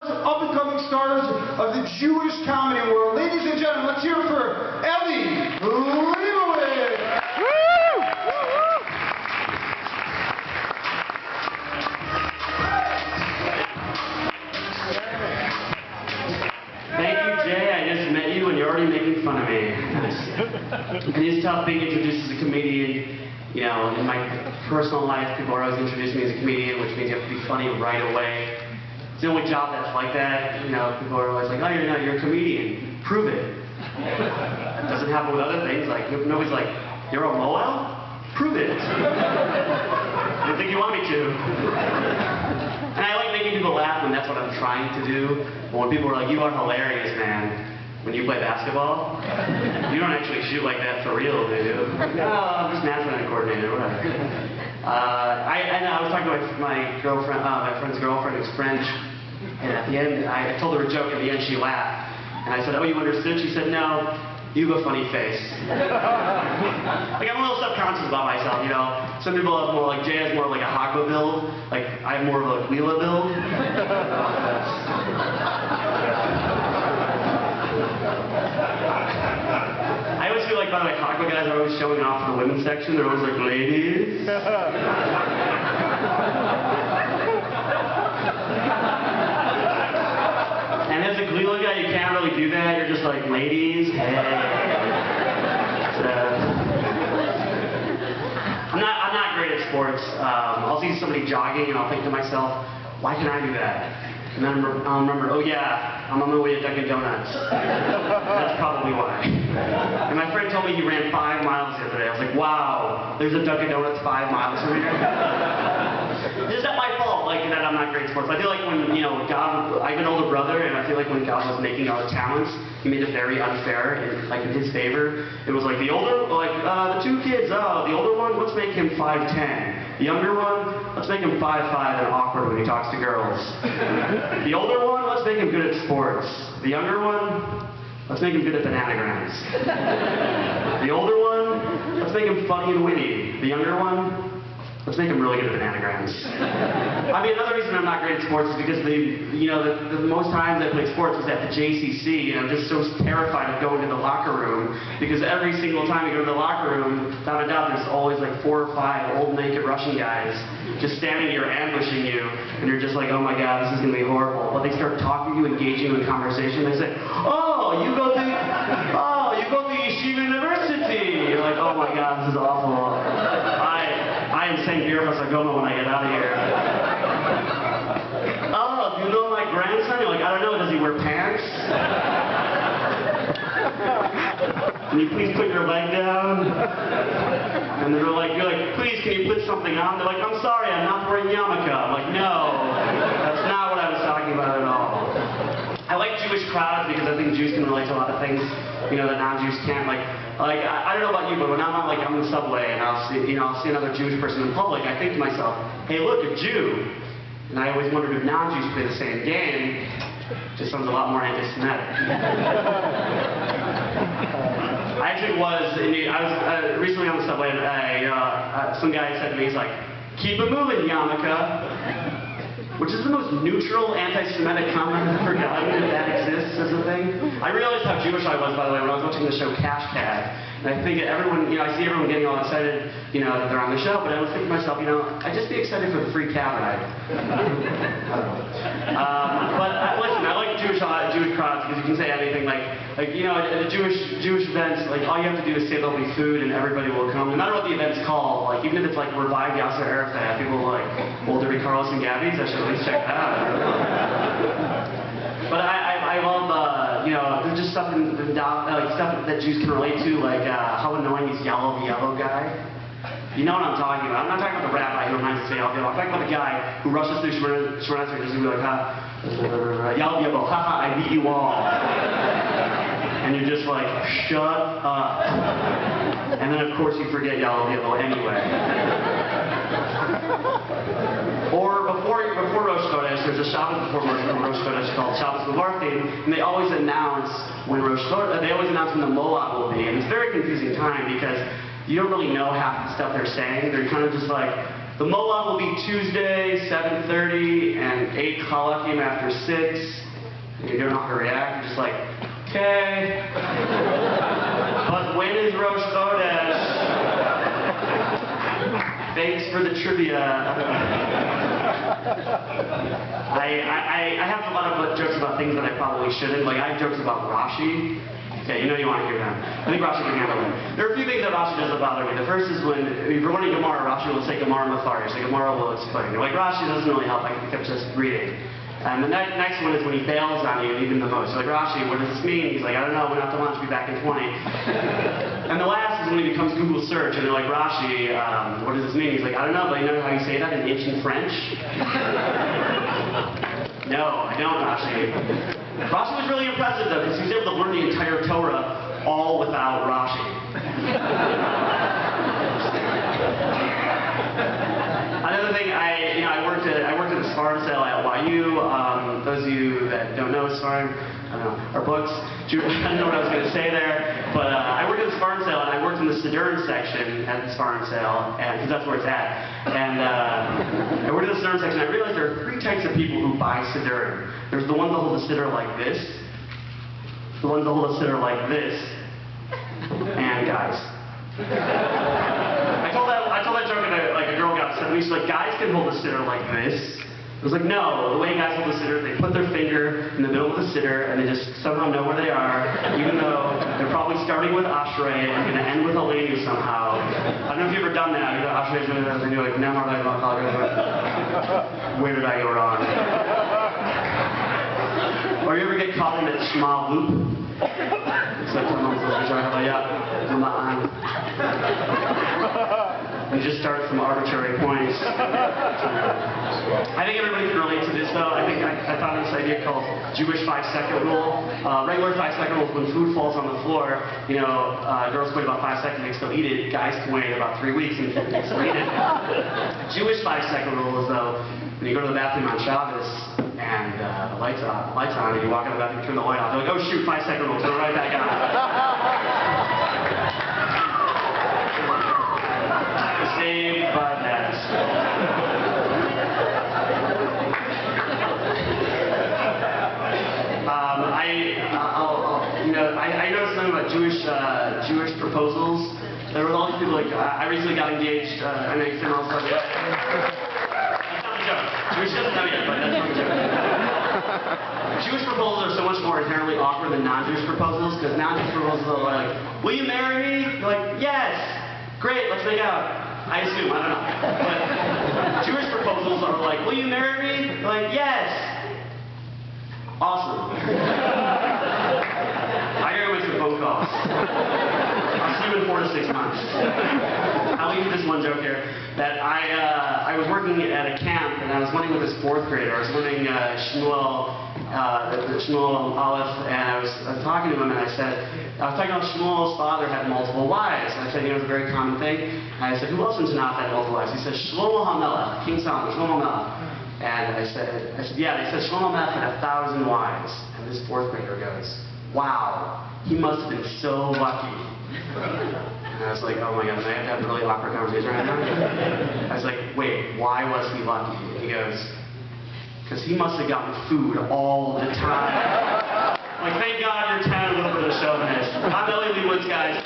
up-and-coming stars of the Jewish comedy world. Ladies and gentlemen, let's hear it for Eli Lebowicz. Thank you, Jay. I just met you and you're already making fun of me. It is tough being introduced as a comedian. You know, in my personal life, people are always introducing me as a comedian, which means you have to be funny right away. It's the only job that's like that. You know, people are always like, oh, you're a comedian. Prove it. It doesn't happen with other things. Like, nobody's like, you're a Moel? Prove it. I don't think you want me to. And I like making people laugh when that's what I'm trying to do. But when people are like, you are hilarious, man. When you play basketball, you don't actually shoot like that for real, do you? No, I'm just math coordinator, whatever. I was talking to my girlfriend, my friend's girlfriend who's French, and at the end, I told her a joke, at the end she laughed. And I said, oh, you understood? She said, no, you have a funny face. Like, I'm a little subconscious about myself, you know? Some people have more, like, Jay has more like a Hagba build, like, I have more of a Wheela build. I always feel like, by the way, Hagba guys are always showing off for the women's section. They're always like, ladies. And as a Gleela guy, you can't really do that. You're just like, ladies, hey. I'm not great at sports. I'll see somebody jogging and I'll think to myself, why can't I do that? And then I'll remember, oh yeah, I'm on my way to Dunkin' Donuts. That's probably why. And my friend told me he ran 5 miles the other day. I was like, wow, there's a Dunkin' Donuts 5 miles from here? Is that my fault, like, that I'm not great at sports? I feel like when, you know, God, I have an older brother, and I feel like when God was making our talents, he made it very unfair, and, like, in his favor. It was like, the older, like, the 2 kids, the older one, let's make him 5'10". The younger one, let's make him 5'5" and awkward when he talks to girls. The older one, let's make him good at sports. The younger one, let's make him good at bananagrams. The older one, let's make him funny and witty. The younger one, let's make him really good at bananagrams. I mean, another reason I'm not great at sports is because the most times I played sports was at the JCC, and I'm just so terrified of going to the locker room, because every single time you go to the locker room, without a doubt, there's always like 4 or 5 old naked Russian guys just standing here ambushing you, and you're just like, oh my God, this is going to be horrible. But they start talking to you, engaging you in conversation. They say, oh, you go to Yeshiva University. You're like, oh my God, this is awful. I am saying beer Hasagoma when I get out of here. Oh, do you know my grandson? You're like, I don't know, does he wear pants? Can you please put your leg down? And you're like, please, can you put something on? They're like, I'm sorry, I'm not wearing yarmulke. I'm like, no, that's not what I was talking about at all. I like Jewish crowds because I think Jews can relate to a lot of things, you know, that non-Jews can't. Like I don't know about you, but when I'm in the subway and I'll see another Jewish person in public, I think to myself, hey, look, a Jew. And I always wondered if non-Jews play the same game. Just sounds a lot more anti-Semitic. I actually was recently on the subway, and some guy said to me, he's like, keep it moving, yarmulke. Which is the most neutral anti-Semitic comment I've ever gotten, if that exists as a thing. I realized how Jewish I was, by the way, when I was watching the show Cash Cab. And I think everyone, you know, I see everyone getting all excited, you know, that they're on the show, but I was thinking to myself, you know, I'd just be excited for the free cab ride. Listen, I like Jewish crowds because you can say anything, like you know, at Jewish events, like all you have to do is say there'll be food and everybody will come, no matter what the event's called. Like even if it's like Revive Yasser Arafat, people are like, well, there be Carlos and Gabby's, I should at least check that out. But I love, you know, there's just stuff that Jews can relate to, like how annoying is Yellow the Yellow guy. You know what I'm talking about. I'm not talking about the rabbi who reminds us of Yellow the Yellow. I'm talking about the guy who rushes through Shemona Esrei and just be like, Yellow the Yellow, haha, I beat you all. And you're just like, shut up. And then of course you forget Yellow the Yellow anyway. Or before Rosh Chodesh, there's a Shabbos before Rosh Chodesh called Shabbos Mevarchim, and they always announce when when the Moab will be, and it's a very confusing time because you don't really know half the stuff they're saying. They're kind of just like, The Moab will be Tuesday, 7:30, and 8 Chalakim after 6. And you don't know how to react. You're just like, okay. But when is Rosh Chodesh? Thanks for the trivia. I have a lot of jokes about things that I probably shouldn't. Like, I have jokes about Rashi. Okay, you want to hear them. I think Rashi can handle them. There are a few things that Rashi does that bother me. The first is when, if you're learning Gemara, Rashi will say Gemara Mathari. So Gemara will explain. You're like, Rashi doesn't really help. I kept just reading. And the next one is when he bails on you, even the most. You're like, Rashi, what does this mean? He's like, I don't know. Went out to lunch. Be back in 20. And the last is when he becomes Google search, and they're like, Rashi, what does this mean? He's like, I don't know, but you know how you say that in ancient French? No, I don't, Rashi. Rashi was really impressive, though, because he was able to learn the entire Torah all without Rashi. Another thing, I worked at a Sfarm sale at YU. Those of you that don't know Sfarm, I don't know, our books. I don't know what I was going to say there, but I worked at the Sfarm sale, and I worked in the Siddurim section at the Sfarm sale, because that's where it's at. And I worked in the Siddurim section. I realized there are 3 types of people who buy Siddurim. There's the ones that hold the Siddur like this, the ones that hold the Siddur like this, and guys. I told that joke, and a girl got upset. She's like, guys can hold the Siddur like this. I was like, no, the way guys hold the Siddur, they put their finger in the middle of the Siddur, and they just somehow know where they are, even though they're probably starting with Ashrei and going to end with Elenu somehow. I don't know if you've ever done that. You know, Ashrei is going to and you're like, no, where did I go wrong? Or you ever get caught in that Shema loop? It's like, you just start from arbitrary points. I think everybody can relate to this, though. I think I thought of this idea called Jewish 5-second rule. Regular 5-second rule is when food falls on the floor, girls can wait about 5 seconds and they still eat it. Guys can wait about 3 weeks and they still eat it. Jewish 5-second rule is, though, when you go to the bathroom on Shabbos and the lights on, and you walk in the bathroom, turn the light off. They're like, oh shoot, 5-second rule, turn it right back on. Saved by that. I noticed something about Jewish proposals. There were all these people like, I recently got engaged, I know you can all start. That's not the joke. Jewish doesn't know yet, but that's not the joke. Jewish proposals are so much more inherently awkward than non-Jewish proposals, because non-Jewish proposals are like, will you marry me? You're like, yes. Great, let's make out. I assume, I don't know. But Jewish proposals are like, will you marry me? You're like, yes. Awesome. I gotta make some phone calls. I'll see you in 4 to 6 months. I'll leave this one joke here. That I was working at a camp, and I was learning with this 4th grader. I was learning Shmuel Aleph, and I was talking to him, and I was talking about Shmuel's father had multiple wives. And I said, it's a very common thing. And I said, who else in Tanakh had multiple wives? He said, Shlomo HaMelech, King Solomon, Shlomo HaMelech. And I said, yeah, they said Shlomo HaMelech had 1,000 wives. And this 4th grader goes, wow, he must have been so lucky. And I was like, oh my God, I have to have a really awkward conversation right now. I was like, wait, why was he lucky? And he goes, because he must have gotten food all the time. Like, thank God you're 10, a little bit of a chauvinist. I'm Eli Lebowicz, guys.